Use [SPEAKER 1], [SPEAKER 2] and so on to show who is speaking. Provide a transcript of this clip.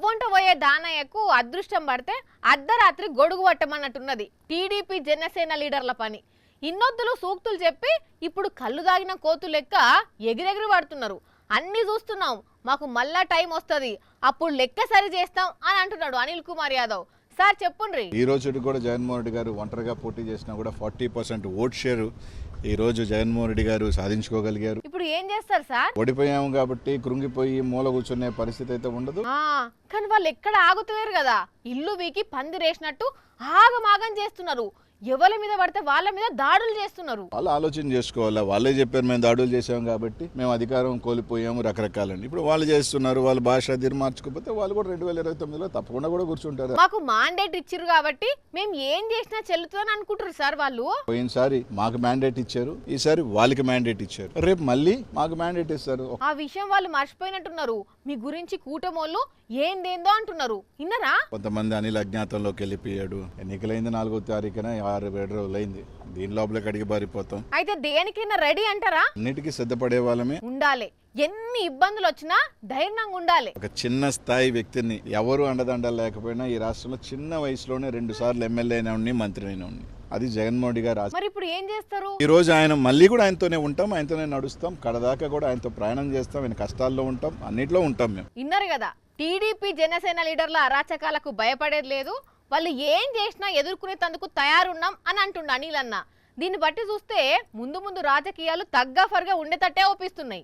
[SPEAKER 1] గవ్వంట పోయే దానయ్యకు అదృష్టం పడితే అర్ధరాత్రి గొడుగు పట్టమన్నట్టున్నది టీడీపీ జనసేన లీడర్ల పని. ఇన్నొద్దులు సూక్తులు చెప్పి ఇప్పుడు కళ్ళు దాగిన కోతు లెక్క ఎగిరెగిరి పడుతున్నారు. అన్ని చూస్తున్నాం, మాకు మళ్ళా టైం వస్తుంది, అప్పుడు లెక్క సరి చేస్తాం అని అంటున్నాడు అనిల్ కుమార్ యాదవ్. సార్ చెప్పుండ్రి.
[SPEAKER 2] ఈ రోజు కూడా జగన్మోహన్ రెడ్డి గారు ఒంటరిగా పోటీ చేసినా కూడా 40% ఓట్ షేర్ ఈ రోజు జగన్మోహన్ రెడ్డి గారు సాధించుకోగలిగారు.
[SPEAKER 1] ఇప్పుడు ఏం చేస్తారు సార్?
[SPEAKER 2] ఓడిపోయాము కాబట్టి కృంగిపోయి మూల కూర్చునే పరిస్థితి అయితే ఉండదు.
[SPEAKER 1] కానీ వాళ్ళు ఎక్కడ ఆగుతలేరు కదా, ఇల్లు వీకి పందిరేసినట్టు ఆగమాగం చేస్తున్నారు. ఎవరి మీద పడితే వాళ్ళ మీద దాడులు చేస్తున్నారు.
[SPEAKER 2] వాళ్ళు ఆలోచన చేసుకోవాలా. వాళ్ళే చెప్పారు మేము దాడులు చేసాం కాబట్టి మేము అధికారం కోల్పోయాము రకరకాలండి. ఇప్పుడు వాళ్ళు చేస్తున్నారు. వాళ్ళు భాష తీరు మార్చుకోకపోతే వాళ్ళు కూడా 2029లో తప్పకుండా కూడా కూర్చుంటారు.
[SPEAKER 1] మాకు మాండేట్ ఇచ్చారు కాబట్టి మేము ఏం చేసినా చెల్లుతుందని అనుకుంటారు సార్ వాళ్ళు.
[SPEAKER 2] పోయినసారి మాకు మ్యాండేట్ ఇచ్చారు, ఈసారి వాళ్ళకి మ్యాండేట్ ఇచ్చారు, రేపు మళ్ళీ మాకు మ్యాండేట్ ఇస్తారు.
[SPEAKER 1] ఆ విషయం వాళ్ళు మర్చిపోయినట్టున్నారు. మీ గురించి కూటమోళ్ళు ఏందేందో అంటున్నారు, విన్నరా?
[SPEAKER 2] కొంతమంది అనిల్ అజ్ఞాతంలోకి వెళ్ళిపోయాడు. ఎన్నికలైంది 4వ తారీఖున 6-7 రోజులైంది. దీని లోపలికి అడిగి బారిపోతాం.
[SPEAKER 1] అయితే దేనికైనా రెడీ అంటారా?
[SPEAKER 2] అన్నిటికీ సిద్ధపడే వాళ్ళమే
[SPEAKER 1] ఉండాలి. ఎన్ని ఇబ్బందులు వచ్చినా ధైర్యంగా ఉండాలి.
[SPEAKER 2] ఒక చిన్న స్థాయి వ్యక్తిని ఎవరు అండదండలు లేకపోయినా ఈ రాష్ట్రంలో చిన్న వయసులోనే 2 సార్లు ఎమ్మెల్యే అయినా ఉండి, మంత్రి అయినా ఉండి, అది జగన్మోహన్ రెడ్డి గారు.
[SPEAKER 1] మరి ఇప్పుడు ఏం చేస్తారు?
[SPEAKER 2] ఈ రోజు ఆయన మళ్ళీ కూడా ఆయనతోనే ఉంటాం, ఆయనతోనే నడుస్తాం, కడదాకా కూడా ఆయనతో ప్రయాణం చేస్తాం, ఆయన కష్టాల్లో ఉంటాం, అన్నిట్లో ఉంటాం. మేము
[SPEAKER 1] విన్నారు కదా, టీడీపీ జనసేన లీడర్ల అరాచకాలకు భయపడేది లేదు, వాళ్ళు ఏం చేసినా ఎదుర్కొనేందుకు తయారున్నాం అని అంటుండ అనిల్ అన్న. దీన్ని బట్టి చూస్తే ముందు ముందు రాజకీయాలు తగ్గఫర్గా ఉండేటట్టే ఒప్పిస్తున్నాయి.